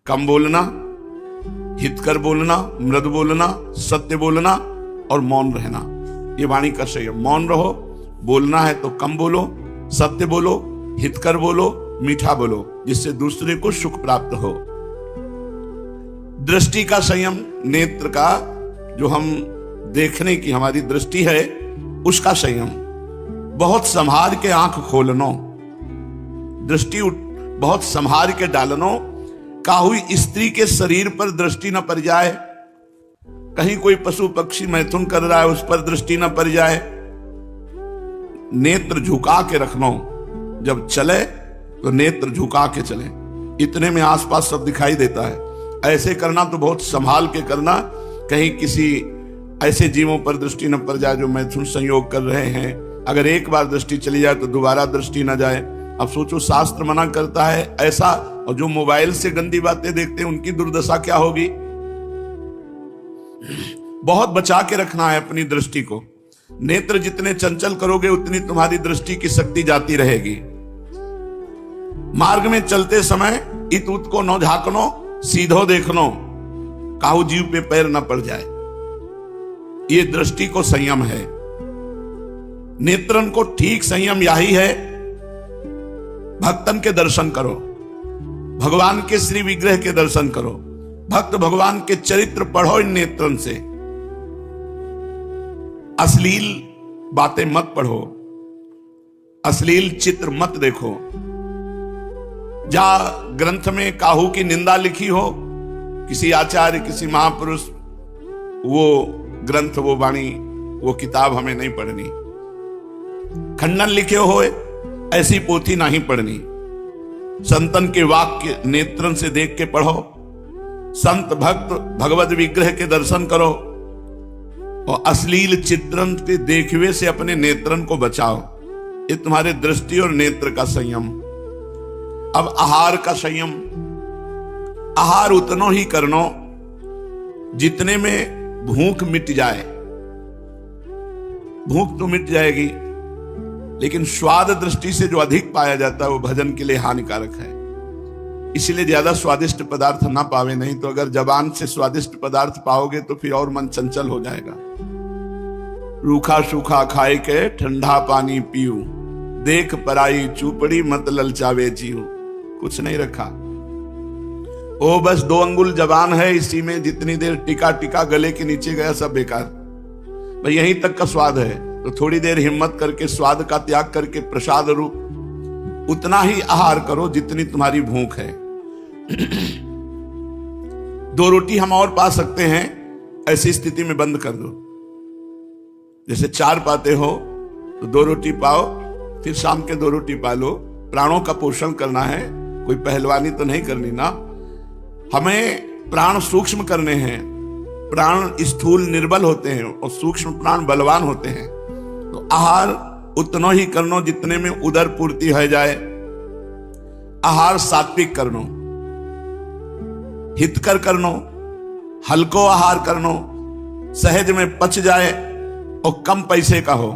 कम बोलना, हितकर बोलना, मृदु बोलना, सत्य बोलना और मौन रहना, ये वाणी का संयम। मौन रहो, बोलना है तो कम बोलो, सत्य बोलो, हितकर बोलो, मीठा बोलो, जिससे दूसरे को सुख प्राप्त हो। दृष्टि का संयम, नेत्र का, जो हम देखने की हमारी दृष्टि है उसका संयम। बहुत संभाल के आंख खोलनो, दृष्टि बहुत संभाल के डालनो, काहुई स्त्री के शरीर पर दृष्टि न पड़ जाए, कहीं कोई पशु पक्षी मैथुन कर रहा है उस पर दृष्टि न पड़ जाए। नेत्र झुका के रखनो, जब चले तो नेत्र झुका के चले, इतने में आसपास सब दिखाई देता है। ऐसे करना तो बहुत संभाल के करना, कहीं किसी ऐसे जीवों पर दृष्टि न पड़ जाए जो मैथुन संयोग कर रहे हैं। अगर एक बार दृष्टि चली जाए तो दोबारा दृष्टि न जाए। अब सोचो, शास्त्र मना करता है ऐसा, और जो मोबाइल से गंदी बातें देखते हैं उनकी दुर्दशा क्या होगी। बहुत बचा के रखना है अपनी दृष्टि को। नेत्र जितने चंचल करोगे उतनी तुम्हारी दृष्टि की शक्ति जाती रहेगी। मार्ग में चलते समय इत उत को न झांकनो, सीधो देखनो, काहू जीव पे पैर न पड़ जाए। ये दृष्टि को संयम है। नेत्रन को ठीक संयम यही है, भक्तन के दर्शन करो, भगवान के श्री विग्रह के दर्शन करो, भक्त भगवान के चरित्र पढ़ो इन नेत्रन से। अश्लील बातें मत पढ़ो, अश्लील चित्र मत देखो। जा ग्रंथ में काहू की निंदा लिखी हो, किसी आचार्य, किसी महापुरुष, वो ग्रंथ, वो वाणी, वो किताब हमें नहीं पढ़नी। खंडन लिखे हो ऐसी पोथी नहीं पढ़नी। संतन के वाक्य नेत्रन से देख के पढ़ो, संत भक्त भगवत विग्रह के दर्शन करो, और अश्लील चित्रण के देखवे से अपने नेत्रन को बचाओ। ये तुम्हारे दृष्टि और नेत्र का संयम। अब आहार का संयम। आहार उतनो ही करनो जितने में भूख मिट जाए। भूख तो मिट जाएगी, लेकिन स्वाद दृष्टि से जो अधिक पाया जाता है वो भजन के लिए हानिकारक है। इसलिए ज्यादा स्वादिष्ट पदार्थ ना पावे, नहीं तो अगर जबान से स्वादिष्ट पदार्थ पाओगे तो फिर और मन चंचल हो जाएगा। रूखा सूखा खाए के ठंडा पानी पीऊ, देख पराई चूपड़ी मत ललचावे जीव। कुछ नहीं रखा, ओ बस 2 अंगुल जबान है, इसी में जितनी देर टिका टिका गले के नीचे गया सब बेकार। भाई यहीं तक का स्वाद है, तो थोड़ी देर हिम्मत करके स्वाद का त्याग करके प्रसाद रूप उतना ही आहार करो जितनी तुम्हारी भूख है। 2 रोटी हम और पा सकते हैं, ऐसी स्थिति में बंद कर दो। जैसे 4 पाते हो तो 2 रोटी पाओ, फिर शाम के 2 रोटी पा लो। प्राणों का पोषण करना है, कोई पहलवानी तो नहीं करनी ना। हमें प्राण सूक्ष्म करने हैं। प्राण स्थूल निर्बल होते हैं और सूक्ष्म प्राण बलवान होते हैं। तो आहार उतना ही करनो जितने में उदर पूर्ति हो जाए। आहार सात्विक करनो, हितकर करनो, हल्को आहार करनो, सहज में पच जाए और कम पैसे का हो।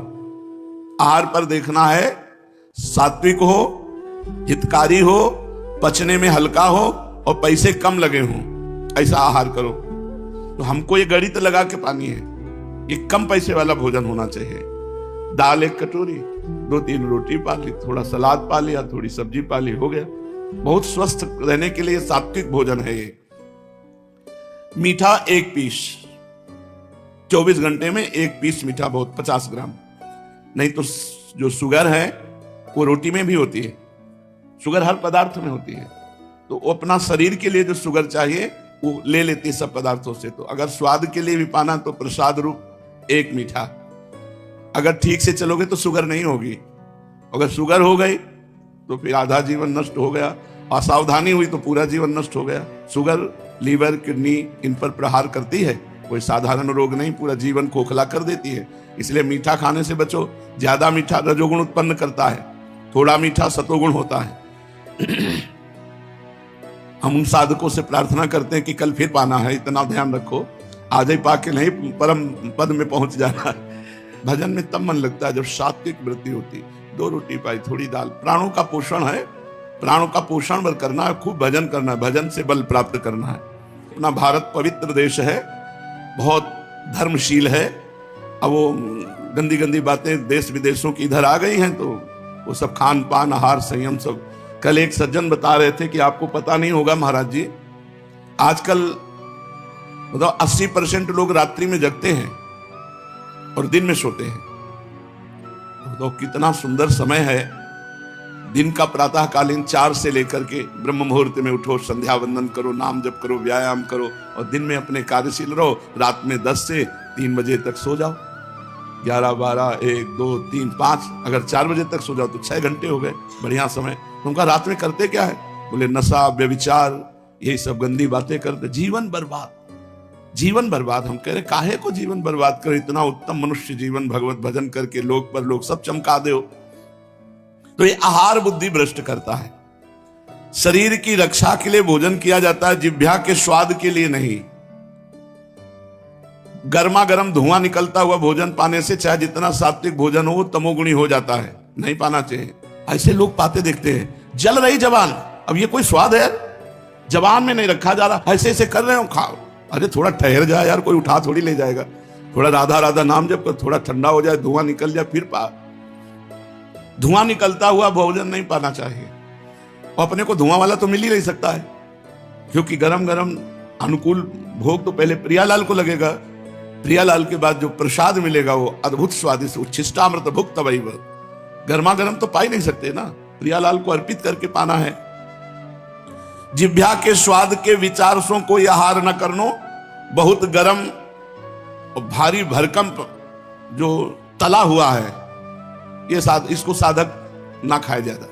आहार पर देखना है सात्विक हो, हितकारी हो, पचने में हल्का हो और पैसे कम लगे हों, ऐसा आहार करो। तो हमको ये गणित लगा के पानी है, ये कम पैसे वाला भोजन होना चाहिए। दाल 1 कटोरी, 2-3 रोटी पा ली, थोड़ा सलाद पा लिया, थोड़ी सब्जी पा ली, हो गया। बहुत स्वस्थ रहने के लिए सात्विक भोजन है ये। मीठा 1 पीस, 24 घंटे में 1 पीस मीठा बहुत, 50 ग्राम। नहीं तो जो शुगर है वो रोटी में भी होती है, शुगर हर पदार्थ में होती है। तो अपना शरीर के लिए जो शुगर चाहिए वो ले लेती है सब पदार्थों से। तो अगर स्वाद के लिए भी पाना तो प्रसाद रूप 1 मीठा। अगर ठीक से चलोगे तो शुगर नहीं होगी, अगर शुगर हो गई तो फिर आधा जीवन नष्ट हो गया, असावधानी हुई तो पूरा जीवन नष्ट हो गया। शुगर लीवर किडनी इन पर प्रहार करती है, कोई साधारण रोग नहीं, पूरा जीवन खोखला कर देती है। इसलिए मीठा खाने से बचो। ज्यादा मीठा रजोगुण उत्पन्न करता है, थोड़ा मीठा सतोगुण होता है। हम उन साधकों से प्रार्थना करते हैं कि कल फिर पाना है, इतना ध्यान रखो, आज ही पाके नहीं परम पद में पहुंच जाना है। भजन में तब मन लगता है जब सात्विक वृत्ति होती। 2 रोटी पाई, थोड़ी दाल, प्राणों का पोषण है, प्राणों का पोषण करना है, खूब भजन करना है, भजन से बल प्राप्त करना है। अपना भारत पवित्र देश है, बहुत धर्मशील है। अब वो गंदी गंदी बातें देश विदेशों की इधर आ गई हैं, तो वो सब खान पान आहार संयम सब। कल एक सज्जन बता रहे थे कि आपको पता नहीं होगा महाराज जी, आजकल मतलब 80% लोग रात्रि में जगते हैं और दिन में सोते हैं। तो कितना सुंदर समय है। दिन का प्रातःकालीन 4 से लेकर के ब्रह्म मुहूर्त में उठो, संध्या वंदन करो, नाम जप करो, व्यायाम करो, और दिन में अपने कार्यशील रहो। रात में 10 से 3 बजे तक सो जाओ। 11, 12, 1, 2, 3, 5, अगर 4 बजे तक सो जाओ तो 6 घंटे हो गए, बढ़िया समय। उनका रात में करते क्या है? बोले नशा, व्यभिचार, यही सब गंदी बातें करते। जीवन बर्बाद, जीवन बर्बाद। हम कह रहे काहे को जीवन बर्बाद करो? इतना उत्तम मनुष्य जीवन भगवत भजन करके लोक पर लोग सब चमका दो। तो ये आहार बुद्धि भ्रष्ट करता है। शरीर की रक्षा के लिए भोजन किया जाता है, जिह्वा के स्वाद के लिए नहीं। गर्मा गर्म धुआं निकलता हुआ भोजन पाने से चाहे जितना सात्विक भोजन हो तमोगुणी हो जाता है, नहीं पाना चाहिए। ऐसे लोग पाते देखते हैं। जल रही जवान, अब ये कोई स्वाद है? जवान में नहीं रखा जा रहा, ऐसे ऐसे कर रहे हो, खाओ। अरे थोड़ा ठहर जाए यार, कोई उठा थोड़ी ले जाएगा। थोड़ा राधा राधा नाम जब कर, थोड़ा ठंडा हो जाए, धुआं निकल जाए, फिर पा। धुआं निकलता हुआ भोजन नहीं पाना चाहिए। और अपने को धुआं वाला तो मिल ही नहीं सकता है, क्योंकि गरम गरम अनुकूल भोग तो पहले प्रियालाल को लगेगा। प्रियालाल के बाद जो प्रसाद मिलेगा वो अद्भुत स्वादिष्ट, उच्छिष्टामृत भुक्त वैव। गर्मा गर्म तो पा ही नहीं सकते ना, प्रियालाल को अर्पित करके पाना है। जिह्वा के स्वाद के विचारसों को आहार न करनो, बहुत गरम और भारी भरकम जो तला हुआ है ये इसको साधक ना खाए ज्यादा।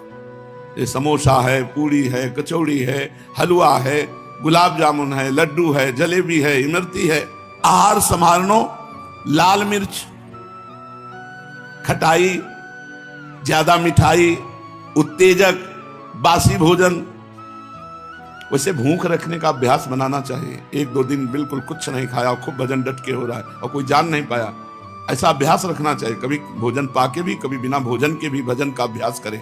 ये समोसा है, पूड़ी है, कचौड़ी है, हलवा है, गुलाब जामुन है, लड्डू है, जलेबी है, इमरती है। आहार संभालनो, लाल मिर्च, खटाई, ज्यादा मिठाई, उत्तेजक, बासी भोजन। वैसे भूख रखने का अभ्यास बनाना चाहिए। 1-2 दिन बिल्कुल कुछ नहीं खाया, खूब भजन डट के हो रहा है और कोई जान नहीं पाया, ऐसा अभ्यास रखना चाहिए। कभी भोजन पाके भी, कभी बिना भोजन के भी भजन का अभ्यास करें।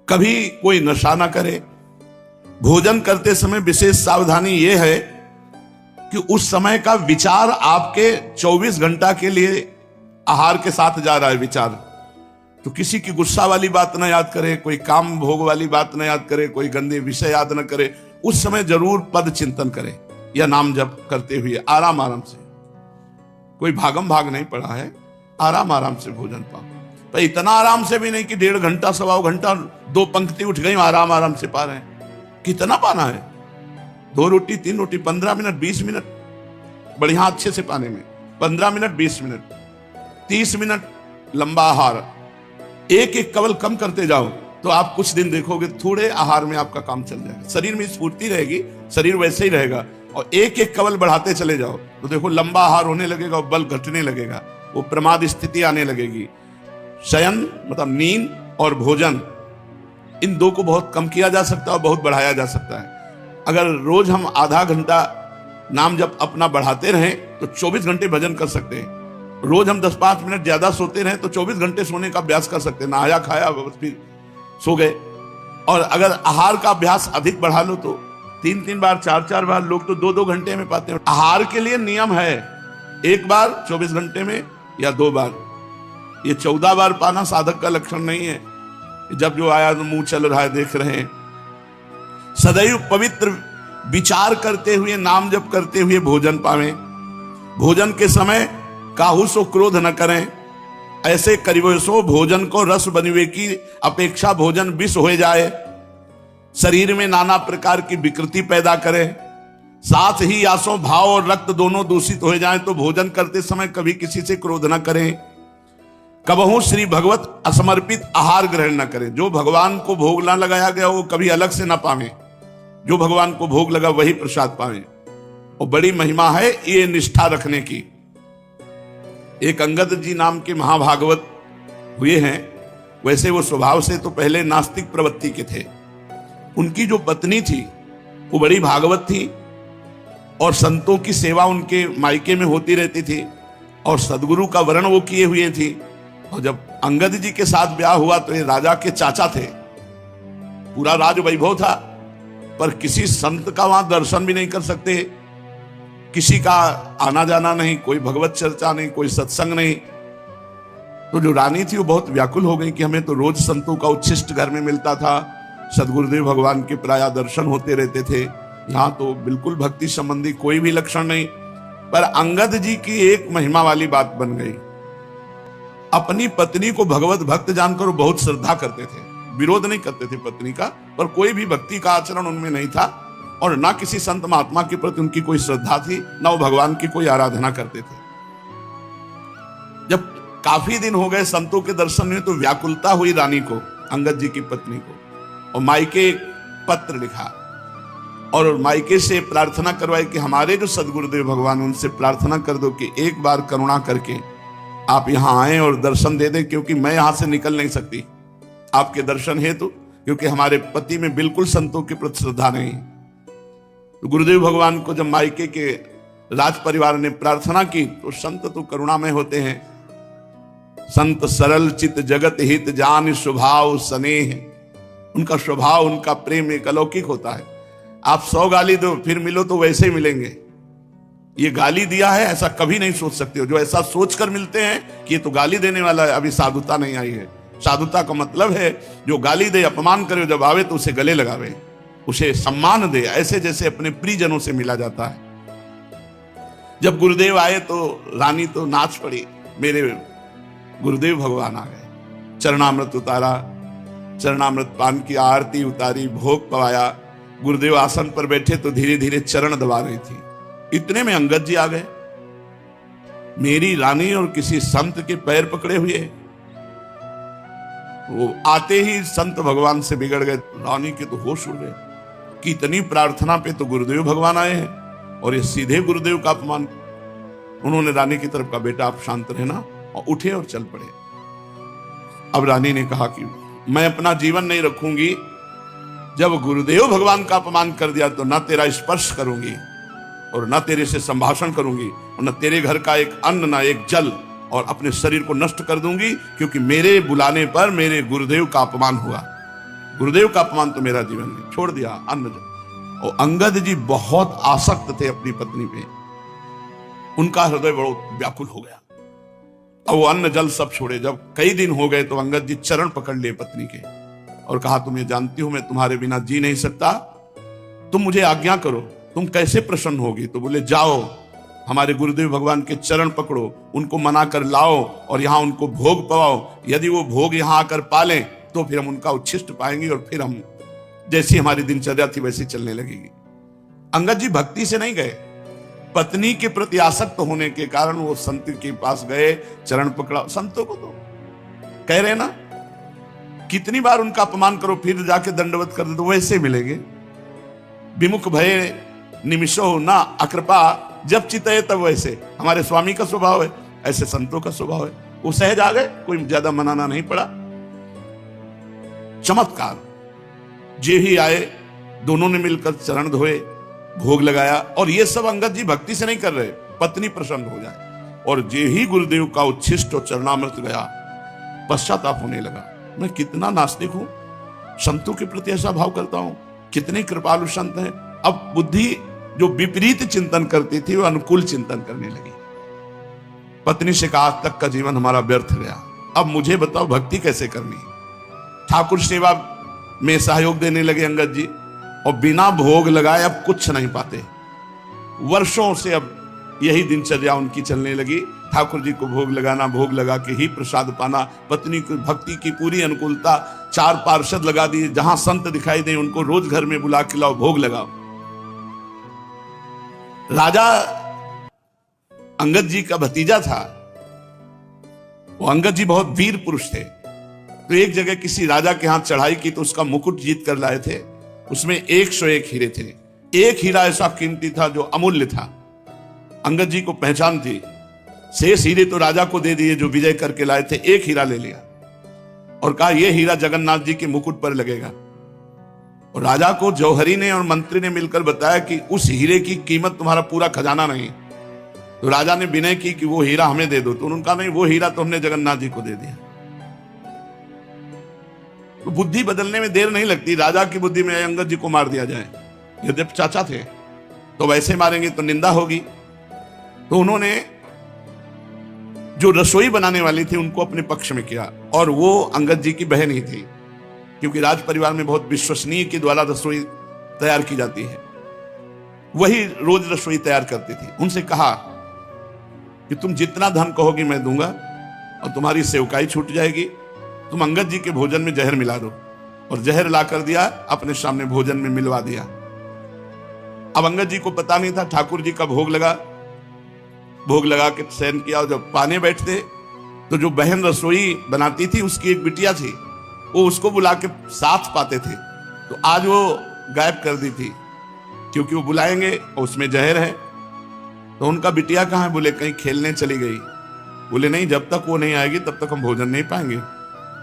कभी कोई नशा ना करे। भोजन करते समय विशेष सावधानी यह है कि उस समय का विचार आपके 24 घंटा के लिए आहार के साथ जा रहा है विचार। तो किसी की गुस्सा वाली बात ना याद करे, कोई काम भोग वाली बात ना याद करे, कोई गंदे विषय याद ना करे। उस समय जरूर पद चिंतन करे या नाम जप करते हुए आराम आराम से। कोई भागम भाग नहीं पड़ा है, आराम आराम से भोजन पाओ। पर इतना आराम से भी नहीं कि 1.5 घंटा 1.25 घंटा 2 पंक्ति उठ गई, आराम आराम से पा रहे हैं। कितना पाना है? 2 रोटी 3 रोटी, 15 मिनट 20 मिनट, बढ़िया अच्छे से पाने में 15 मिनट 20 मिनट 30 मिनट लंबा आहार। एक एक कवल कम करते जाओ तो आप कुछ दिन देखोगे थोड़े आहार में आपका काम चल जाएगा। शरीर में स्फूर्ति रहेगी, शरीर वैसे ही रहेगा। और एक एक कवल बढ़ाते चले जाओ तो देखो लंबा आहार होने लगेगा और बल घटने लगेगा, वो प्रमाद स्थिति आने लगेगी। शयन मतलब नींद और भोजन, इन 2 को बहुत कम किया जा सकता है और बहुत बढ़ाया जा सकता है। अगर रोज हम आधा घंटा नाम जब अपना बढ़ाते रहें तो 24 घंटे भजन कर सकते हैं। रोज हम 10-5 मिनट ज्यादा सोते रहें तो 24 घंटे सोने का अभ्यास कर सकते हैं। नहाया खाया बस फिर सो गए। और अगर आहार का अभ्यास अधिक बढ़ा लो तो 3-3 बार 4-4 बार, लोग तो 2-2 घंटे में पाते हैं। आहार के लिए नियम है 1 बार 24 घंटे में या 2 बार। ये 14 बार पाना साधक का लक्षण नहीं है। जब जो आया तो मुंह चल रहा है देख रहे हैं। सदैव पवित्र विचार करते हुए, नाम जप करते हुए भोजन पावें। भोजन के समय काहू सो क्रोध न करें, ऐसे करिबो सो भोजन को रस बनिवे की अपेक्षा भोजन विष हो जाए। शरीर में नाना प्रकार की विकृति पैदा करे, साथ ही आसो भाव और रक्त दोनों दूषित हो जाएं। तो भोजन करते समय कभी किसी से क्रोध न करें। कबहू श्री भगवत असमर्पित आहार ग्रहण न करें। जो भगवान को भोग ना लगाया गया वो कभी अलग से ना पावे, जो भगवान को भोग लगा वही प्रसाद पावे। और बड़ी महिमा है ये निष्ठा रखने की। एक अंगद जी नाम के महाभागवत हुए हैं। वैसे वो स्वभाव से तो पहले नास्तिक प्रवृत्ति के थे। उनकी जो पत्नी थी वो बड़ी भागवत थी और संतों की सेवा उनके मायके में होती रहती थी और सदगुरु का वर्ण वो किए हुए थी। और जब अंगद जी के साथ ब्याह हुआ तो ये राजा के चाचा थे, पूरा राज वैभव था, पर किसी संत का वहां दर्शन भी नहीं कर सकते, किसी का आना जाना नहीं, कोई भगवत चर्चा नहीं, कोई सत्संग नहीं। तो जो रानी थी वो बहुत व्याकुल हो गई कि हमें तो रोज संतों का उच्छिष्ट घर में मिलता था, सदगुरुदेव भगवान के प्रायः दर्शन होते रहते थे, यहाँ तो बिल्कुल भक्ति संबंधी कोई भी लक्षण नहीं। पर अंगद जी की एक महिमा वाली बात बन गई। अपनी पत्नी को भगवत भक्त जानकर बहुत श्रद्धा करते थे, विरोध नहीं करते थे पत्नी का, पर कोई भी भक्ति का आचरण उनमें नहीं था और ना किसी संत महात्मा के प्रति उनकी कोई श्रद्धा थी, ना वो भगवान की कोई आराधना करते थे। जब काफी दिन हो गए संतों के दर्शन में तो व्याकुलता हुई रानी को, अंगद जी की पत्नी को, और मायके एक पत्र लिखा और मायके से प्रार्थना करवाई कि हमारे जो सदगुरुदेव भगवान उनसे प्रार्थना कर दो कि एक बार करुणा करके आप यहां आए और दर्शन दे दें, क्योंकि मैं यहां से निकल नहीं सकती आपके दर्शन हेतु, क्योंकि हमारे पति में बिल्कुल संतों के प्रति श्रद्धा नहीं। तो गुरुदेव भगवान को जब मायके के राज परिवार ने प्रार्थना की तो संत तो करुणामय होते हैं। संत सरल चित जगत हित जान स्वभाव स्नेह, उनका स्वभाव उनका प्रेम एक अलौकिक होता है। आप 100 गाली दो फिर मिलो तो वैसे ही मिलेंगे। ये गाली दिया है ऐसा कभी नहीं सोच सकते हो। जो ऐसा सोचकर मिलते हैं कि ये तो गाली देने वाला है, अभी साधुता नहीं आई है। साधुता का मतलब है जो गाली दे, अपमान करे, जब आवे तो उसे गले लगावे, उसे सम्मान दे, ऐसे जैसे अपने प्रियजनों से मिला जाता है। जब गुरुदेव आए तो रानी तो नाच पड़ी, मेरे गुरुदेव भगवान आ गए। चरणामृत उतारा, चरणामृत पान की आरती उतारी, भोग पवाया। गुरुदेव आसन पर बैठे तो धीरे धीरे चरण दबा रही थी। इतने में अंगद जी आ गए, मेरी रानी और किसी संत के पैर पकड़े हुए। वो आते ही संत भगवान से बिगड़ गए। रानी के तो होश उड़ गए कि इतनी प्रार्थना पे तो गुरुदेव भगवान आए हैं और ये सीधे गुरुदेव का अपमान। उन्होंने रानी की तरफ कहा, बेटा आप शांत रहना, और उठे और चल पड़े। अब रानी ने कहा कि मैं अपना जीवन नहीं रखूंगी, जब गुरुदेव भगवान का अपमान कर दिया तो ना तेरा स्पर्श करूंगी और ना तेरे से संभाषण करूंगी और ना तेरे घर का एक अन्न ना एक जल, और अपने शरीर को नष्ट कर दूंगी, क्योंकि मेरे बुलाने पर मेरे गुरुदेव का अपमान हुआ। गुरुदेव का अपमान तो मेरा जीवन नहीं, छोड़ दिया अन्न जल। और अंगद जी बहुत आसक्त थे अपनी पत्नी पे, उनका हृदय बहुत व्याकुल हो गया। अब वो अन्न जल सब छोड़े। जब कई दिन हो गए तो अंगद जी चरण पकड़ लिए पत्नी के और कहा, तुम ये जानती हो मैं तुम्हारे बिना जी नहीं सकता, तुम मुझे आज्ञा करो, तुम कैसे प्रसन्न होगी? तो बोले, जाओ हमारे गुरुदेव भगवान के चरण पकड़ो, उनको मना कर लाओ और यहाँ उनको भोग पवाओ। यदि वो भोग यहाँ आकर पालें तो फिर हम उनका उच्छिष्ट पाएंगे और फिर हम जैसी हमारी दिनचर्या थी वैसी चलने लगेगी। अंगद जी भक्ति से नहीं गए, पत्नी के प्रति आसक्त होने के कारण वो संत के पास गए, चरण पकड़ा। संतों को तो कह रहे ना, कितनी बार उनका अपमान करो फिर जाके दंडवत कर दे तो वैसे मिलेंगे। विमुख भय निमिषो ना अकृपा, जब चितए तब वैसे। हमारे स्वामी का स्वभाव है, ऐसे संतों का स्वभाव है। वो सहज आ गए, कोई ज्यादा मनाना नहीं पड़ा। चमत्कार, जे ही आए दोनों ने मिलकर चरण धोए, भोग लगाया। और ये सब अंगद जी भक्ति से नहीं कर रहे, पत्नी प्रसन्न हो जाए। और जे ही गुरुदेव का उच्छिष्ट और चरणामृत गया, पश्चाताप होने लगा, मैं कितना नास्तिक हूं, संतों के प्रति ऐसा भाव करता हूं, कितने कृपालु संत हैं। अब बुद्धि जो विपरीत चिंतन करती थी वो अनुकूल चिंतन करने लगी। पत्नी से कहा, आज तक का जीवन हमारा व्यर्थ गया, अब मुझे बताओ भक्ति कैसे करनी है। ठाकुर सेवा में सहयोग देने लगे अंगद जी, और बिना भोग लगाए अब कुछ नहीं पाते। वर्षों से अब यही दिनचर्या उनकी चलने लगी, ठाकुर जी को भोग लगाना, भोग लगा के ही प्रसाद पाना। पत्नी की भक्ति की पूरी अनुकूलता, 4 पार्षद लगा दिए, जहां संत दिखाई दे उनको रोज घर में बुला के लाओ, भोग लगाओ। राजा अंगद जी का भतीजा था, वो अंगद जी बहुत वीर पुरुष थे। तो एक जगह किसी राजा के हाथ चढ़ाई की तो उसका मुकुट जीत कर लाए थे, उसमें 101 हीरे थे। एक हीरा ऐसा कीमती था जो अमूल्य था, अंगद जी को पहचान थी। शेष हीरे तो राजा को दे दिए जो विजय करके लाए थे, एक हीरा ले लिया और कहा यह हीरा जगन्नाथ जी के मुकुट पर लगेगा। और राजा को जौहरी ने और मंत्री ने मिलकर बताया कि उस हीरे की कीमत तुम्हारा पूरा खजाना नहीं, तो राजा ने विनय की कि वो हीरा हमें दे दो, तो उन्होंने कहा नहीं, वो हीरा तो हमने जगन्नाथ जी को दे दिया। तो बुद्धि बदलने में देर नहीं लगती। राजा की बुद्धि में अंगद जी को मार दिया जाए, यद्यपि चाचा थे, तो वैसे मारेंगे तो निंदा होगी। तो उन्होंने जो रसोई बनाने वाली थी उनको अपने पक्ष में किया, और वो अंगद जी की बहन ही थी, क्योंकि राज परिवार में बहुत विश्वसनीय के द्वारा रसोई तैयार की जाती है, वही रोज रसोई तैयार करती थी। उनसे कहा कि तुम जितना धन कहोगी मैं दूंगा, और तुम्हारी सेवकाई छूट जाएगी। तुम अंगद जी के भोजन में जहर मिला दो। और जहर ला कर दिया, अपने सामने भोजन में मिलवा दिया। अब अंगद जी को पता नहीं था, ठाकुर जी का भोग लगा के शयन किया, और जब पाने बैठते तो जो बहन रसोई बनाती थी उसकी एक बिटिया थी, वो उसको बुला के साथ पाते थे। तो आज वो गायब कर दी थी, क्योंकि वो बुलाएंगे और उसमें जहर है। तो उनका बिटिया कहाँ है? बोले कहीं खेलने चली गई। बोले नहीं, जब तक वो नहीं आएगी तब तक हम भोजन नहीं पाएंगे।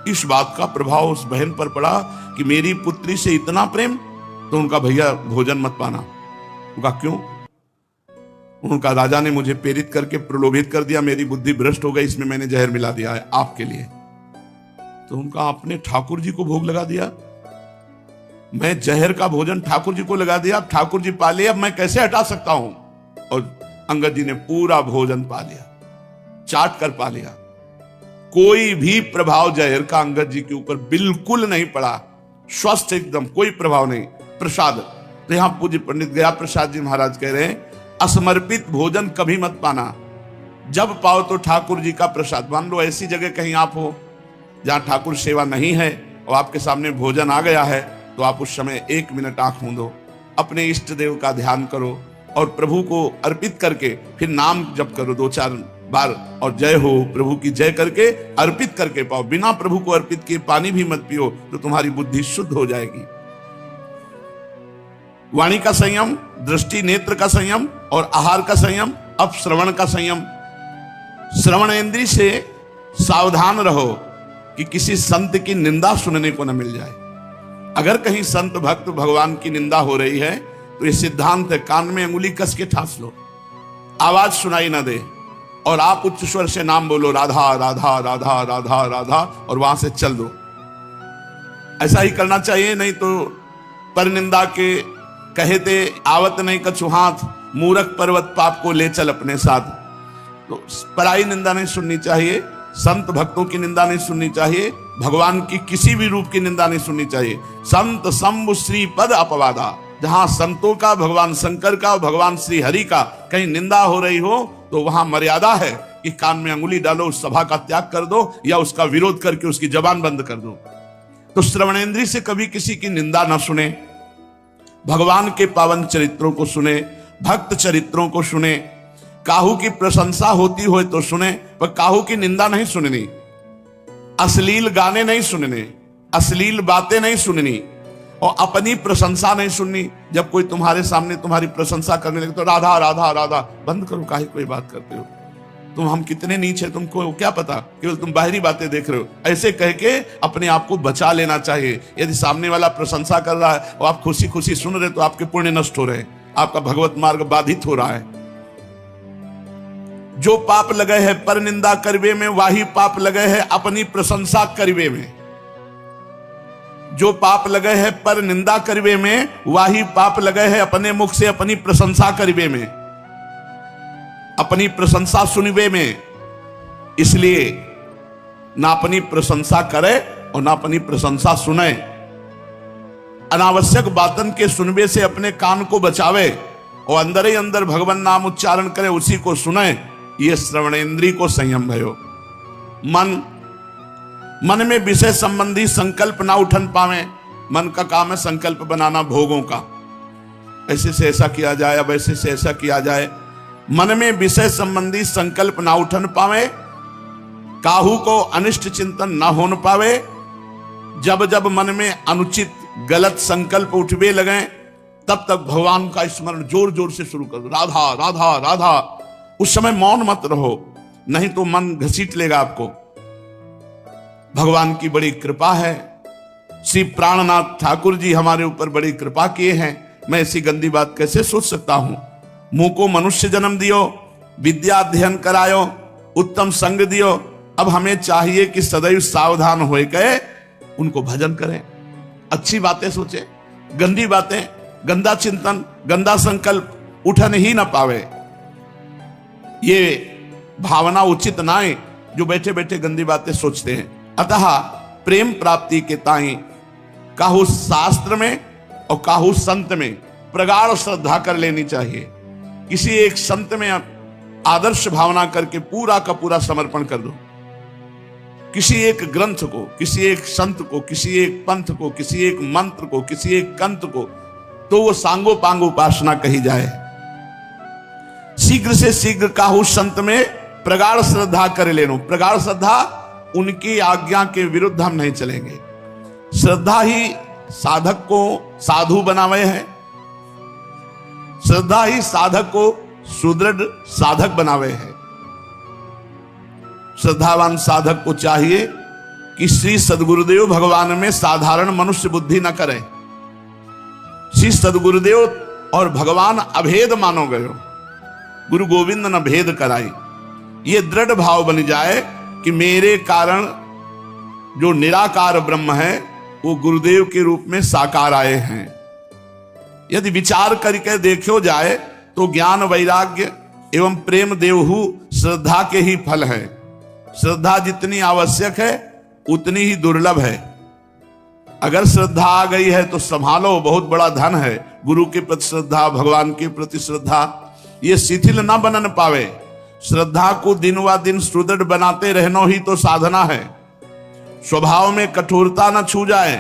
इस बात का प्रभाव उस बहन पर पड़ा कि मेरी पुत्री से इतना प्रेम, तो उनका भैया भोजन मत पाना। उनका क्यों? उनका राजा ने मुझे प्रेरित करके प्रलोभित कर दिया, मेरी बुद्धि भ्रष्ट हो गई, इसमें मैंने जहर मिला दिया है आपके लिए। तो उनका आपने ठाकुर जी को भोग लगा दिया, मैं जहर का भोजन ठाकुर जी को लगा दिया, अब ठाकुर जी पा लिया, अब मैं कैसे हटा सकता हूं? और अंगद जी ने पूरा भोजन पा लिया, चाट कर पा लिया। कोई भी प्रभाव जहर का अंगद जी के ऊपर बिल्कुल नहीं पड़ा, स्वस्थ एकदम, कोई प्रभाव नहीं। प्रसाद, तो यहां पूज्य पंडित गया प्रसाद जी महाराज कह रहे हैं, असमर्पित भोजन कभी मत पाना, जब पाओ तो ठाकुर जी का प्रसाद। मान लो ऐसी जगह कहीं आप हो जहां ठाकुर सेवा नहीं है और आपके सामने भोजन आ गया है, तो आप उस समय 1 मिनट आंख मूंदो, अपने इष्ट देव का ध्यान करो और प्रभु को अर्पित करके फिर नाम जप करो 2-4 बार, और जय हो प्रभु की जय करके अर्पित करके पाओ। बिना प्रभु को अर्पित किए पानी भी मत पियो, तो तुम्हारी बुद्धि शुद्ध हो जाएगी। वाणी का संयम, दृष्टि नेत्र का संयम और आहार का संयम। अब श्रवण का संयम। श्रवण इंद्रिय से सावधान रहो कि किसी संत की निंदा सुनने को न मिल जाए। अगर कहीं संत भक्त भगवान की निंदा हो रही है तो ये सिद्धांत है, कान में अंगुली कस के ठास लो, आवाज सुनाई ना दे, और आप उच्च स्वर से नाम बोलो, राधा राधा राधा राधा राधा, और वहां से चल दो। ऐसा ही करना चाहिए, नहीं तो पर निंदा के कहते आवत नहीं कछु हाथ, मूरख पर्वत पाप को ले चल अपने साथ। तो पराई निंदा नहीं सुननी चाहिए, संत भक्तों की निंदा नहीं सुननी चाहिए, भगवान की किसी भी रूप की निंदा नहीं सुननी चाहिए। संत शंभु श्री पद अपवादा, जहां संतों का, भगवान शंकर का, भगवान श्री हरि का कहीं निंदा हो रही हो तो वहां मर्यादा है कि कान में अंगुली डालो, उस सभा का त्याग कर दो या उसका विरोध करके उसकी जबान बंद कर दो। तो श्रवणेंद्रिय से कभी किसी की निंदा ना सुने, भगवान के पावन चरित्रों को सुने, भक्त चरित्रों को सुने, काहू की प्रशंसा होती हो तो सुने, पर काहू की निंदा नहीं सुननी, अश्लील गाने नहीं सुनने, अश्लील बातें नहीं सुननी, और अपनी प्रशंसा नहीं सुननी। जब कोई तुम्हारे सामने तुम्हारी प्रशंसा करने लगे तो राधा राधा राधा, बंद करो, काहे कोई बात करते हो, तुम हम कितने नीच है तुमको क्या पता, केवल तुम बाहरी बातें देख रहे हो। ऐसे कह के अपने आप को बचा लेना चाहिए। यदि सामने वाला प्रशंसा कर रहा है और आप खुशी खुशी सुन रहे तो आपके पुण्य नष्ट हो रहे हैं, आपका भगवत मार्ग बाधित हो रहा है। जो पाप लगे है पर निंदा करवे में, वही पाप लगे है अपनी प्रशंसा करवे में। जो पाप लगे है पर निंदा करवे में, वही पाप लगे है अपने मुख से अपनी प्रशंसा करवे में, अपनी प्रशंसा सुनवे में। इसलिए ना अपनी प्रशंसा करे और ना अपनी प्रशंसा सुने। अनावश्यक बातन के सुनवे से अपने कान को बचावे और अंदर ही अंदर भगवान नाम उच्चारण करे, उसी को सुने। ये श्रवणेंद्रिय को संयम भयो। मन में विषय संबंधी संकल्प ना उठन पावे। मन का काम है संकल्प बनाना भोगों का, ऐसे से ऐसा किया जाए, अब ऐसे से ऐसा किया जाए। मन में विषय संबंधी संकल्प ना उठन पावे, काहू को अनिष्ट चिंतन ना होन पावे। जब जब मन में अनुचित गलत संकल्प उठवे लगे, तब तक भगवान का स्मरण जोर जोर से शुरू कर दो, राधा राधा राधा। उस समय मौन मत रहो, नहीं तो मन घसीट लेगा आपको। भगवान की बड़ी कृपा है, श्री प्राणनाथ ठाकुर जी हमारे ऊपर बड़ी कृपा किए हैं। मैं ऐसी गंदी बात कैसे सोच सकता हूं। मुंह को मनुष्य जन्म दियो, विद्या अध्ययन करायो, उत्तम संग दियो। अब हमें चाहिए कि सदैव सावधान होए के उनको भजन करें, अच्छी बातें सोचे, गंदी बातें, गंदा चिंतन, गंदा संकल्प उठन ही ना पावे। ये भावना उचित ना है जो बैठे बैठे गंदी बातें सोचते हैं। अतः प्रेम प्राप्ति के ताई काहू शास्त्र में और काहू संत में प्रगाढ़ श्रद्धा कर लेनी चाहिए। किसी एक संत में आदर्श भावना करके पूरा का पूरा समर्पण कर दो। किसी एक ग्रंथ को, किसी एक संत को, किसी एक पंथ को, किसी एक मंत्र को, किसी एक कंत को, तो वो सांगो पांग उपासना कही जाए। शीघ्र से शीघ्र काहू संत में प्रगाढ़ श्रद्धा कर लेनो। प्रगाढ़ श्रद्धा, उनकी आज्ञा के विरुद्ध हम नहीं चलेंगे। श्रद्धा ही साधक को साधु बनावे है, श्रद्धा ही साधक को सुदृढ़ साधक बनावे है। श्रद्धावान साधक को चाहिए कि श्री सद्गुरुदेव भगवान में साधारण मनुष्य बुद्धि न करे। श्री सद्गुरुदेव और भगवान अभेद मानो गयो, गुरु गोविंद न भेद कराई। ये दृढ़ भाव बन जाए कि मेरे कारण जो निराकार ब्रह्म है वो गुरुदेव के रूप में साकार आए हैं। यदि विचार करके देखो जाए तो ज्ञान वैराग्य एवं प्रेम देवहु श्रद्धा के ही फल है। श्रद्धा जितनी आवश्यक है उतनी ही दुर्लभ है। अगर श्रद्धा आ गई है तो संभालो, बहुत बड़ा धन है। गुरु के प्रति श्रद्धा, भगवान के प्रति श्रद्धा, ये शिथिल ना बनन पावे। श्रद्धा को दिन व दिन सुदृढ़ बनाते रहना ही तो साधना है। स्वभाव में कठोरता न छू जाए,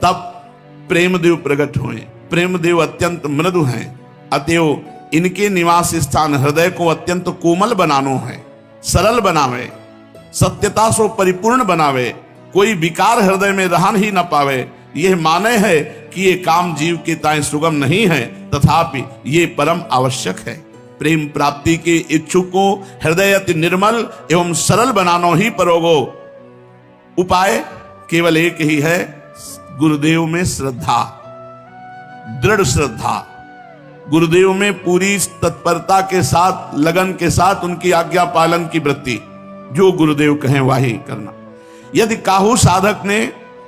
तब प्रेमदेव प्रकट हुए। प्रेमदेव अत्यंत मृदु हैं, अतएव इनके निवास स्थान हृदय को अत्यंत कोमल बनानो है, सरल बनावे, सत्यता से परिपूर्ण बनावे, कोई विकार हृदय में रहन ही न पावे। यह माने है कि ये काम जीव के ताए सुगम नहीं है, तथापि ये परम आवश्यक है। प्रेम प्राप्ति के इच्छुक को हृदय अति निर्मल एवं सरल बनानो ही परोगो। उपाय केवल एक ही है, गुरुदेव में श्रद्धा, दृढ़ श्रद्धा। गुरुदेव में पूरी तत्परता के साथ, लगन के साथ उनकी आज्ञा पालन की वृत्ति, जो गुरुदेव कहें वही करना। यदि काहू साधक ने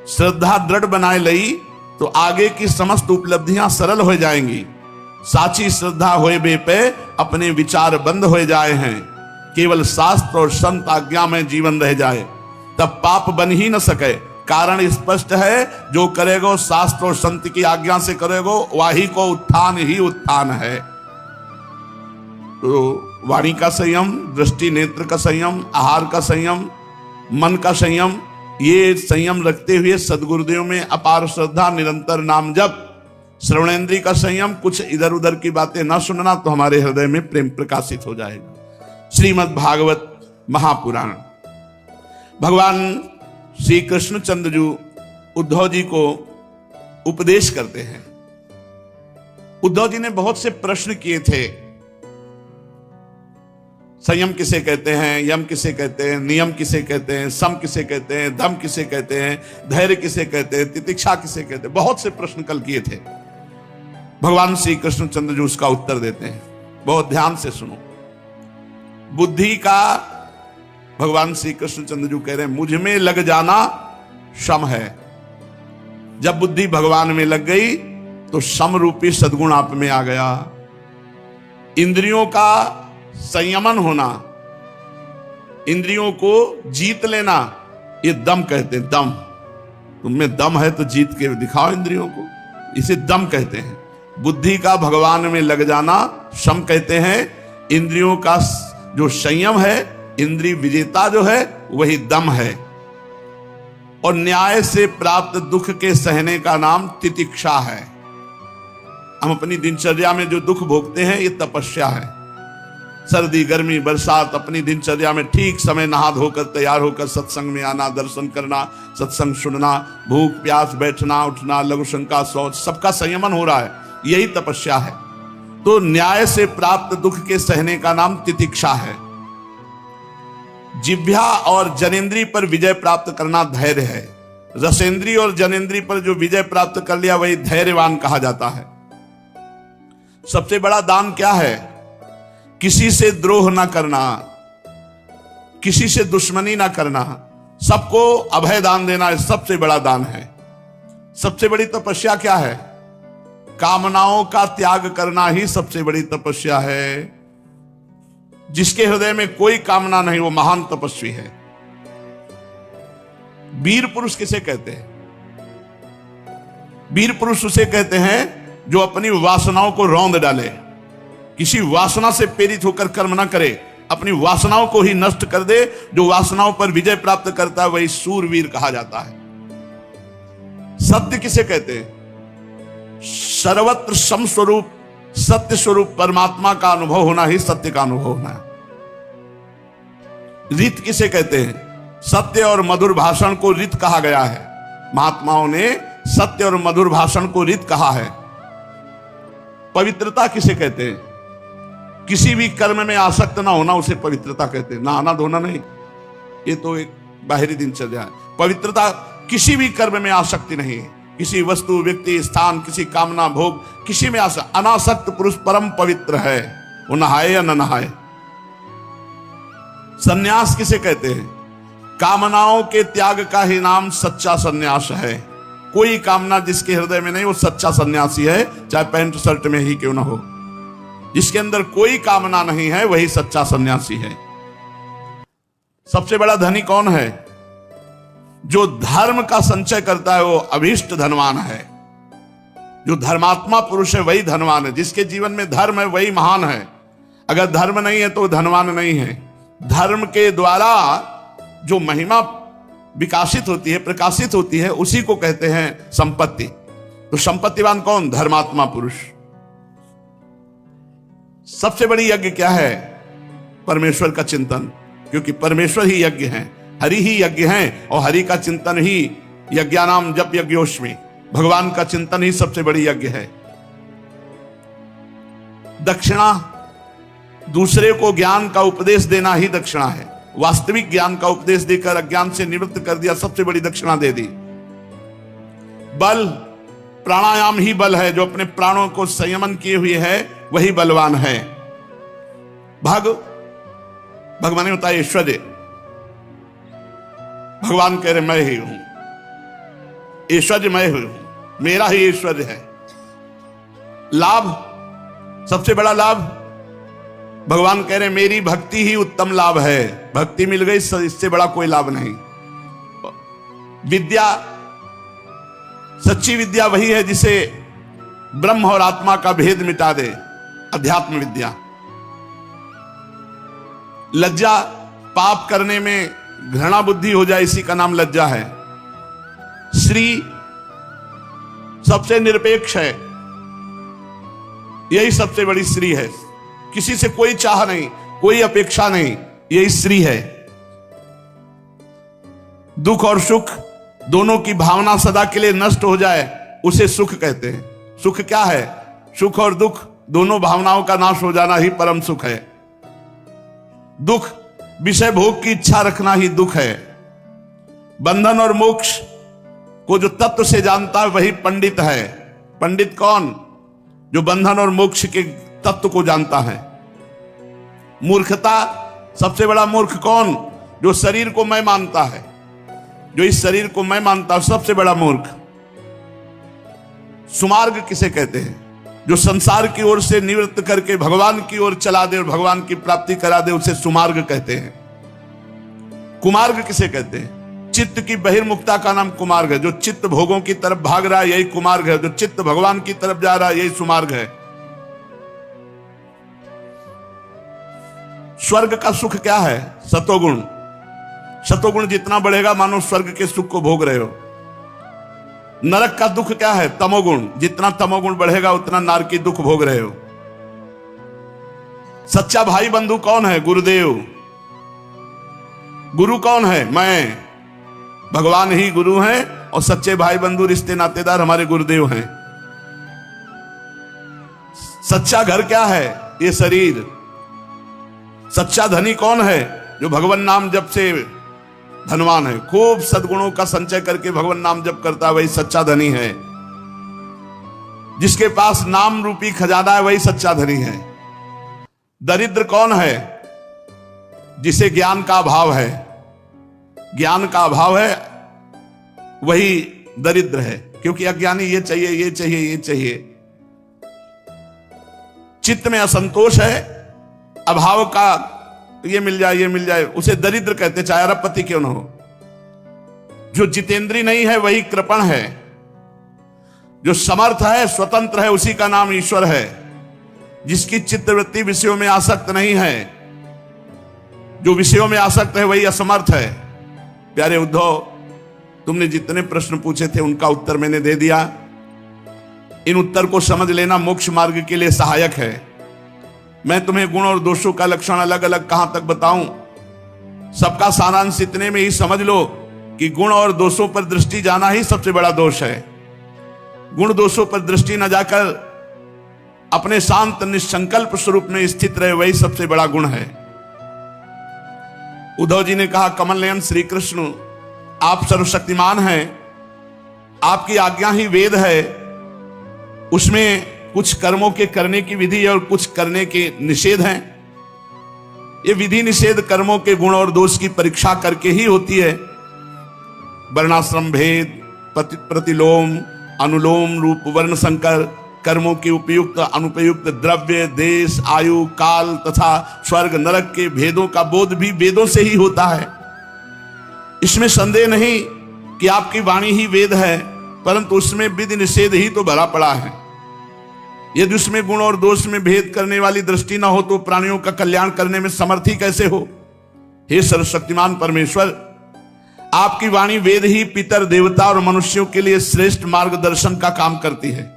श्रद्धा दृढ़ बनाए लई तो आगे की समस्त उपलब्धियां सरल हो जाएंगी। साची श्रद्धा होए बे पे अपने विचार बंद हो जाए हैं, केवल शास्त्र और संत आज्ञा में जीवन रह जाए, तब पाप बन ही न सके। कारण स्पष्ट है, जो करेगो शास्त्र और संत की आज्ञा से करेगो वही को उत्थान ही उत्थान है। तो वाणी का संयम, दृष्टि नेत्र का संयम, आहार का संयम, मन का संयम, ये संयम रखते हुए सदगुरुदेव में अपार श्रद्धा, निरंतर नाम जप, श्रवणेन्द्रिय का संयम, कुछ इधर उधर की बातें न सुनना, तो हमारे हृदय में प्रेम प्रकाशित हो जाएगा। श्रीमद् भागवत महापुराण। भगवान श्री कृष्णचंद्र जी उद्धव जी को उपदेश करते हैं। उद्धव जी ने बहुत से प्रश्न किए थे। संयम किसे कहते हैं, यम किसे कहते हैं, नियम किसे कहते हैं, सम किसे कहते हैं, दम किसे कहते हैं, धैर्य किसे कहते हैं, तितिक्षा किसे कहते हैं, बहुत से प्रश्न कल किए थे। भगवान श्री कृष्णचंद्र जी उसका उत्तर देते हैं। बहुत ध्यान से सुनो। बुद्धि का भगवान श्री कृष्णचंद्र जी कह रहे हैं, मुझ में लग जाना शम है। जब बुद्धि भगवान में लग गई तो सम रूपी सद्गुण आप में आ गया। इंद्रियों का संयमन होना, इंद्रियों को जीत लेना, ये दम कहते हैं। दम, तुम में दम है तो जीत के दिखाओ इंद्रियों को, इसे दम कहते हैं। बुद्धि का भगवान में लग जाना शम कहते हैं। इंद्रियों का जो संयम है, इंद्रिय विजेता जो है, वही दम है। और न्याय से प्राप्त दुख के सहने का नाम तितिक्षा है। हम अपनी दिनचर्या में जो दुख भोगते हैं, ये तपस्या है। सर्दी, गर्मी, बरसात, अपनी दिनचर्या में ठीक समय नहा धोकर तैयार होकर सत्संग में आना, दर्शन करना, सत्संग सुनना, भूख प्यास, बैठना उठना, लघु शंका, शौच, सबका संयमन हो रहा है, यही तपस्या है। तो न्याय से प्राप्त दुख के सहने का नाम तितिक्षा है। जिह्वा और जनेन्द्रिय पर विजय प्राप्त करना धैर्य है। रसेंद्रिय और जनेन्द्रिय पर जो विजय प्राप्त कर लिया वही धैर्यवान कहा जाता है। सबसे बड़ा दान क्या है? किसी से द्रोह ना करना, किसी से दुश्मनी ना करना, सबको अभय दान देना सबसे बड़ा दान है। सबसे बड़ी तपस्या क्या है? कामनाओं का त्याग करना ही सबसे बड़ी तपस्या है। जिसके हृदय में कोई कामना नहीं वो महान तपस्वी है। वीर पुरुष किसे कहते हैं? वीर पुरुष उसे कहते हैं जो अपनी वासनाओं को रौंद डाले, किसी वासना से प्रेरित होकर कर्म ना करे, अपनी वासनाओं को ही नष्ट कर दे। जो वासनाओं पर विजय प्राप्त करता है वही सूरवीर कहा जाता है। सत्य किसे कहते हैं? सर्वत्र सम स्वरूप सत्य स्वरूप परमात्मा का अनुभव होना ही सत्य का अनुभव होना है। रीत किसे कहते हैं? सत्य और मधुर भाषण को रीत कहा गया है। महात्माओं ने सत्य और मधुर भाषण को रीत कहा है। पवित्रता किसे कहते हैं? किसी भी कर्म में आसक्त ना होना उसे पवित्रता कहते हैं। नहाना धोना नहीं, ये तो एक बाहरी दिनचर्या है। पवित्रता किसी भी कर्म में आसक्ति नहीं है। किसी वस्तु, व्यक्ति, स्थान, किसी कामना, भोग, किसी में अनासक्त पुरुष परम पवित्र है, वो नहाए या न नहाए। सन्यास किसे कहते हैं? कामनाओं के त्याग का ही नाम सच्चा सन्यास है। कोई कामना जिसके हृदय में नहीं वो सच्चा सन्यासी है, चाहे पैंट शर्ट में ही क्यों ना हो। जिसके अंदर कोई कामना नहीं है वही सच्चा सन्यासी है। सबसे बड़ा धनी कौन है? जो धर्म का संचय करता है वो अभीष्ट धनवान है। जो धर्मात्मा पुरुष है वही धनवान है। जिसके जीवन में धर्म है वही महान है। अगर धर्म नहीं है तो वो धनवान नहीं है। धर्म के द्वारा जो महिमा विकासित होती है, प्रकाशित होती है, उसी को कहते हैं संपत्ति। तो संपत्तिवान कौन? धर्मात्मा पुरुष। सबसे बड़ी यज्ञ क्या है? परमेश्वर का चिंतन, क्योंकि परमेश्वर ही यज्ञ हैं, हरि ही यज्ञ हैं, और हरि का चिंतन ही यज्ञानाम जप यज्ञोष्मी, भगवान का चिंतन ही सबसे बड़ी यज्ञ है। दक्षिणा, दूसरे को ज्ञान का उपदेश देना ही दक्षिणा है। वास्तविक ज्ञान का उपदेश देकर अज्ञान से निवृत्त कर दिया, सबसे बड़ी दक्षिणा दे दी। बल, प्राणायाम ही बल है। जो अपने प्राणों को संयमन किए हुए है वही बलवान है। भगवान होता है ऐश्वर्य। भगवान कह रहे मैं ही हूं, ऐश्वर्य मैं ही हूं, मेरा ही ऐश्वर्य है। लाभ, सबसे बड़ा लाभ भगवान कह रहे मेरी भक्ति ही उत्तम लाभ है। भक्ति मिल गई, इससे बड़ा कोई लाभ नहीं। विद्या, सच्ची विद्या वही है जिसे ब्रह्म और आत्मा का भेद मिटा दे, अध्यात्म विद्या। लज्जा, पाप करने में घृणा बुद्धि हो जाए, इसी का नाम लज्जा है। श्री, सबसे निरपेक्ष है, यही सबसे बड़ी श्री है। किसी से कोई चाह नहीं, कोई अपेक्षा नहीं, यही श्री है। दुख और सुख दोनों की भावना सदा के लिए नष्ट हो जाए उसे सुख कहते हैं। सुख क्या है? सुख और दुख दोनों भावनाओं का नाश हो जाना ही परम सुख है। दुख, विषय भोग की इच्छा रखना ही दुख है। बंधन और मोक्ष को जो तत्व से जानता है वही पंडित है। पंडित कौन? जो बंधन और मोक्ष के तत्व को जानता है। मूर्खता, सबसे बड़ा मूर्ख कौन? जो शरीर को मैं मानता है, जो इस शरीर को मैं मानता हूं, सबसे बड़ा मूर्ख। सुमार्ग किसे कहते हैं? जो संसार की ओर से निवृत्त करके भगवान की ओर चला दे और भगवान की प्राप्ति करा दे, उसे सुमार्ग कहते हैं। कुमार्ग किसे कहते हैं? चित्त की बहिर्मुखता का नाम कुमार्ग है। जो चित्त भोगों की तरफ भाग रहा है यही कुमार्ग है। जो चित्त भगवान की तरफ जा रहा है यही सुमार्ग है। स्वर्ग का सुख क्या है? सतोगुण। सतोगुण जितना बढ़ेगा मानो स्वर्ग के सुख को भोग रहे हो। नरक का दुख क्या है? तमोगुण। जितना तमोगुण बढ़ेगा उतना नरक की दुख भोग रहे हो। सच्चा भाई बंधु कौन है? गुरुदेव। गुरु कौन है? मैं। भगवान ही गुरु हैं और सच्चे भाई बंधु रिश्ते नातेदार हमारे गुरुदेव हैं। सच्चा घर क्या है? ये शरीर। सच्चा धनी कौन है? जो भगवान नाम जप से धनवान है। खूब सद्गुणों का संचय करके भगवान नाम जप करता है वही सच्चा धनी है। जिसके पास नाम रूपी खजाना है वही सच्चा धनी है। दरिद्र कौन है? जिसे ज्ञान का अभाव है। ज्ञान का अभाव है वही दरिद्र है, क्योंकि अज्ञानी ये चाहिए, ये चाहिए, ये चाहिए। चित्त में असंतोष है, अभाव का, ये मिल जाए, ये मिल जाए, उसे दरिद्र कहते, चाहे अरबपति क्यों ना हो। जो जितेंद्री नहीं है वही कृपण है। जो समर्थ है, स्वतंत्र है, उसी का नाम ईश्वर है। जिसकी चित्तवृत्ति विषयों में आसक्त नहीं है, जो विषयों में आसक्त है वही असमर्थ है। प्यारे उद्धव, तुमने जितने प्रश्न पूछे थे उनका उत्तर मैंने दे दिया। इन उत्तर को समझ लेना मोक्ष मार्ग के लिए सहायक है। मैं तुम्हें गुण और दोषों का लक्षण अलग अलग कहां तक बताऊं? सबका सारांश इतने में ही समझ लो कि गुण और दोषों पर दृष्टि जाना ही सबसे बड़ा दोष है। गुण दोषों पर दृष्टि न जाकर अपने शांत निसंकल्प स्वरूप में स्थित रहे, वही सबसे बड़ा गुण है। उद्धव जी ने कहा, कमल नयन श्री कृष्ण, आप सर्वशक्तिमान हैं, आपकी आज्ञा ही वेद है। उसमें कुछ कर्मों के करने की विधि और कुछ करने के निषेध हैं। ये विधि निषेध कर्मों के गुण और दोष की परीक्षा करके ही होती है। वर्णाश्रम भेद, प्रतिलोम, अनुलोम रूप वर्ण संकर, कर्मों के उपयुक्त अनुपयुक्त द्रव्य, देश, आयु, काल तथा स्वर्ग नरक के भेदों का बोध भी वेदों से ही होता है। इसमें संदेह नहीं कि आपकी वाणी ही वेद है, परंतु उसमें विधि निषेध ही तो भरा पड़ा है। यदि उसमें गुण और दोष में भेद करने वाली दृष्टि ना हो तो प्राणियों का कल्याण करने में समर्थ ही कैसे हो? हे सर्वशक्तिमान परमेश्वर, आपकी वाणी वेद ही पितर, देवता और मनुष्यों के लिए श्रेष्ठ मार्गदर्शन का काम करती है,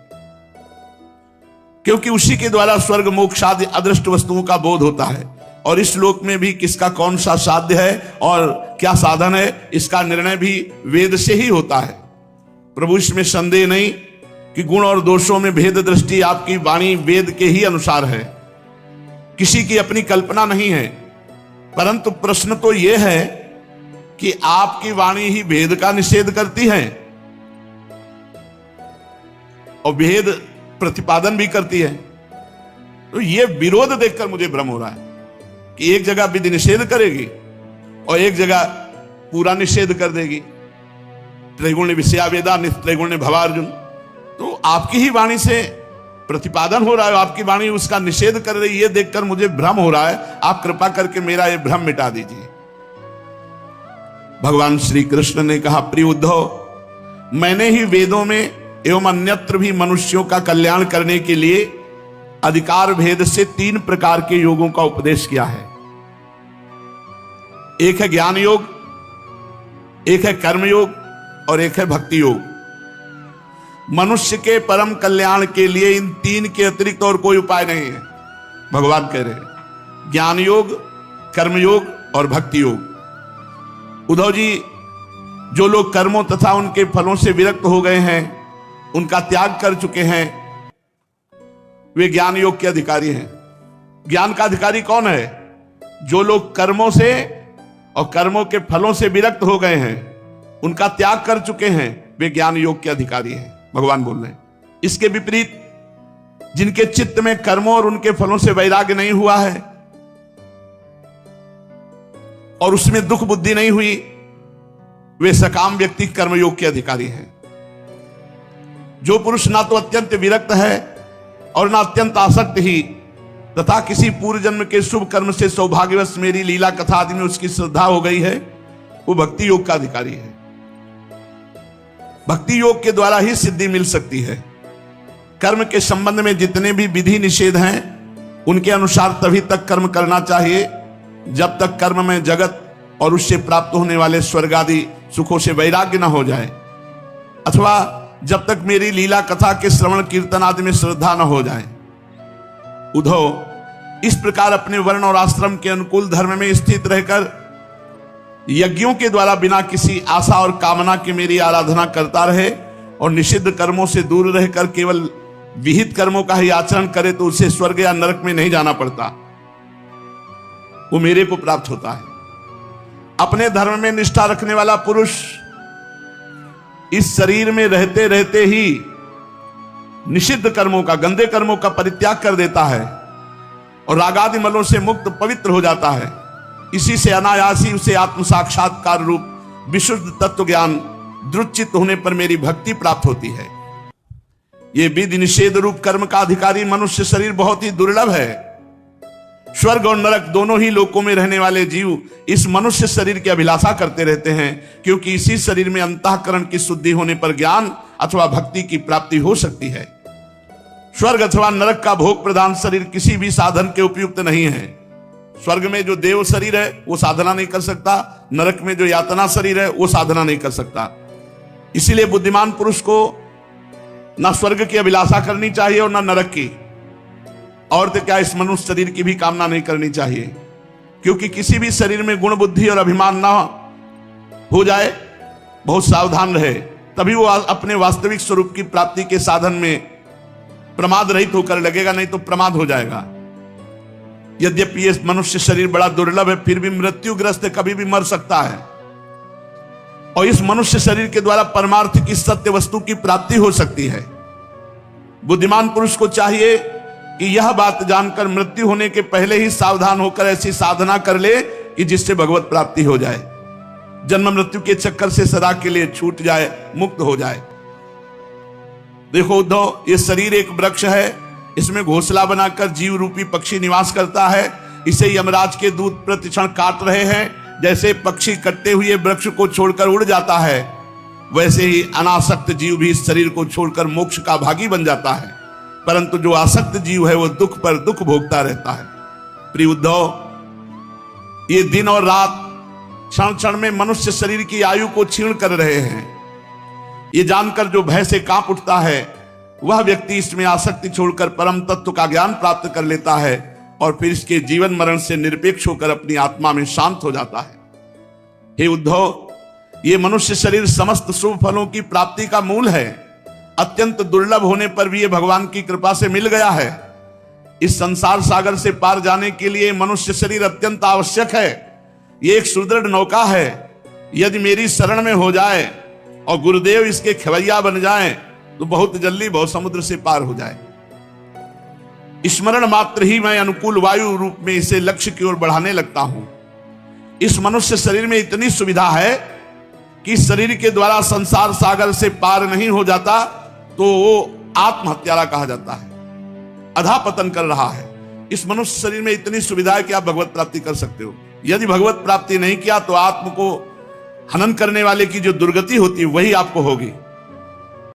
क्योंकि उसी के द्वारा स्वर्ग मोक्ष आदि अदृष्ट वस्तुओं का बोध होता है। और इस लोक में भी किसका कौन सा साध्य है और क्या साधन है, इसका निर्णय भी वेद से ही होता है। प्रभु, इसमें संदेह नहीं कि गुण और दोषों में भेद दृष्टि आपकी वाणी वेद के ही अनुसार है, किसी की अपनी कल्पना नहीं है। परंतु प्रश्न तो यह है कि आपकी वाणी ही भेद का निषेध करती है और भेद प्रतिपादन भी करती है। तो यह विरोध देखकर मुझे भ्रम हो रहा है कि एक जगह विधि निषेध करेगी और एक जगह पूरा निषेध कर देगी। त्रैगुण्य विषया वेदा निस्त्रैगुण्य भवार्जुन। तो आपकी ही वाणी से प्रतिपादन हो रहा है, आपकी वाणी उसका निषेध कर रही है, ये देखकर मुझे भ्रम हो रहा है। आप कृपा करके मेरा यह भ्रम मिटा दीजिए। भगवान श्री कृष्ण ने कहा, प्रिय उद्धव, मैंने ही वेदों में एवं अन्यत्र भी मनुष्यों का कल्याण करने के लिए अधिकार भेद से 3 प्रकार के योगों का उपदेश किया है। एक है ज्ञान योग, एक है कर्म योग और एक है भक्ति योग। मनुष्य के परम कल्याण के लिए इन 3 के अतिरिक्त और कोई उपाय नहीं है। भगवान कह रहे हैं ज्ञान योग, कर्म योग और भक्ति योग। उद्धव जी, जो लोग कर्मों तथा उनके फलों से विरक्त हो गए हैं, उनका त्याग कर चुके हैं, वे ज्ञान योग के अधिकारी हैं। ज्ञान का अधिकारी कौन है? जो लोग कर्मों से और कर्मों के फलों से विरक्त हो गए हैं, उनका त्याग कर चुके हैं, वे ज्ञान योग के अधिकारी हैं। भगवान बोल रहे हैं। इसके विपरीत जिनके चित्त में कर्मों और उनके फलों से वैराग्य नहीं हुआ है और उसमें दुख बुद्धि नहीं हुई, वे सकाम व्यक्ति कर्मयोग के अधिकारी हैं। जो पुरुष ना तो अत्यंत विरक्त है और ना अत्यंत आसक्त ही, तथा किसी पूर्व जन्म के शुभ कर्म से सौभाग्यवश मेरी लीला कथा आदि में उसकी श्रद्धा हो गई है, वो भक्ति योग का अधिकारी है। भक्ति योग के द्वारा ही सिद्धि मिल सकती है। कर्म के संबंध में जितने भी विधि निषेध हैं, उनके अनुसार तभी तक कर्म करना चाहिए जब तक कर्म में जगत और उससे प्राप्त होने वाले स्वर्ग आदि सुखों से वैराग्य न हो जाए, अथवा जब तक मेरी लीला कथा के श्रवण कीर्तन आदि में श्रद्धा न हो जाए। उद्धव, इस प्रकार अपने वर्ण और आश्रम के अनुकूल धर्म में स्थित रहकर यज्ञों के द्वारा बिना किसी आशा और कामना की मेरी आराधना करता रहे और निषिद्ध कर्मों से दूर रहकर केवल विहित कर्मों का ही आचरण करे, तो उसे स्वर्ग या नरक में नहीं जाना पड़ता, वो मेरे को प्राप्त होता है। अपने धर्म में निष्ठा रखने वाला पुरुष इस शरीर में रहते रहते ही निषिद्ध कर्मों का, गंदे कर्मों का परित्याग कर देता है और रागादि मलों से मुक्त पवित्र हो जाता है। इसी से अनायासी उसे आत्म साक्षात्कार रूप विशुद्ध तत्व ज्ञान दृढ़चित्त होने पर मेरी भक्ति प्राप्त होती है। ये विधि निषेध रूप कर्म का अधिकारी मनुष्य शरीर बहुत ही दुर्लभ है। स्वर्ग और नरक दोनों ही लोकों में रहने वाले जीव इस मनुष्य शरीर की अभिलाषा करते रहते हैं, क्योंकि इसी शरीर में अंतःकरण की शुद्धि होने पर ज्ञान अथवा भक्ति की प्राप्ति हो सकती है। स्वर्ग अथवा नरक का भोग प्रधान शरीर किसी भी साधन के उपयुक्त नहीं है। स्वर्ग में जो देव शरीर है वो साधना नहीं कर सकता, नरक में जो यातना शरीर है वो साधना नहीं कर सकता। इसीलिए बुद्धिमान पुरुष को ना स्वर्ग की अभिलाषा करनी चाहिए और ना नरक की, और तो क्या इस मनुष्य शरीर की भी कामना नहीं करनी चाहिए, क्योंकि किसी भी शरीर में गुण बुद्धि और अभिमान ना हो जाए, बहुत सावधान रहे, तभी वो अपने वास्तविक स्वरूप की प्राप्ति के साधन में प्रमाद रहित होकर लगेगा, नहीं तो प्रमाद हो जाएगा। यद्यपि ये मनुष्य शरीर बड़ा दुर्लभ है, फिर भी मृत्युग्रस्त है, कभी भी मर सकता है। और इस मनुष्य शरीर के द्वारा परमार्थ की सत्य वस्तु की प्राप्ति हो सकती है। बुद्धिमान पुरुष को चाहिए कि यह बात जानकर मृत्यु होने के पहले ही सावधान होकर ऐसी साधना कर ले कि जिससे भगवत प्राप्ति हो जाए, जन्म मृत्यु के चक्कर से सदा के लिए छूट जाए, मुक्त हो जाए। देखो उद्धव, ये शरीर एक वृक्ष है, इसमें घोंसला बनाकर जीव रूपी पक्षी निवास करता है। इसे यमराज के दूत प्रतिक्षण काट रहे हैं। जैसे पक्षी कटते हुए वृक्ष को छोड़कर उड़ जाता है, वैसे ही अनासक्त जीव भी इस शरीर को छोड़कर मोक्ष का भागी बन जाता है। परंतु जो आसक्त जीव है वो दुख पर दुख भोगता रहता है। प्रिय उद्धव, ये दिन और रात क्षण क्षण में मनुष्य शरीर की आयु को क्षीण कर रहे हैं। ये जानकर जो भय से कांप उठता है, वह व्यक्ति इसमें आसक्ति छोड़कर परम तत्व का ज्ञान प्राप्त कर लेता है और फिर इसके जीवन मरण से निरपेक्ष होकर अपनी आत्मा में शांत हो जाता है। हे उद्धव, ये मनुष्य शरीर समस्त शुभ फलों की प्राप्ति का मूल है। अत्यंत दुर्लभ होने पर भी ये भगवान की कृपा से मिल गया है। इस संसार सागर से पार जाने के लिए मनुष्य शरीर अत्यंत आवश्यक है। ये एक सुदृढ़ नौका है। यदि मेरी शरण में हो जाए और गुरुदेव इसके खवैया बन जाएं, तो बहुत जल्दी भव समुद्र से पार हो जाए। स्मरण मात्र ही मैं अनुकूल वायु रूप में इसे लक्ष्य की ओर बढ़ाने लगता हूं। इस मनुष्य शरीर में इतनी सुविधा है कि शरीर के द्वारा संसार सागर से पार नहीं हो जाता तो वो आत्महत्यारा कहा जाता है, अधापतन कर रहा है। इस मनुष्य शरीर में इतनी सुविधा है कि आप भगवत प्राप्ति कर सकते हो। यदि भगवत प्राप्ति नहीं किया तो आत्म को हनन करने वाले की जो दुर्गति होती है वही आपको होगी।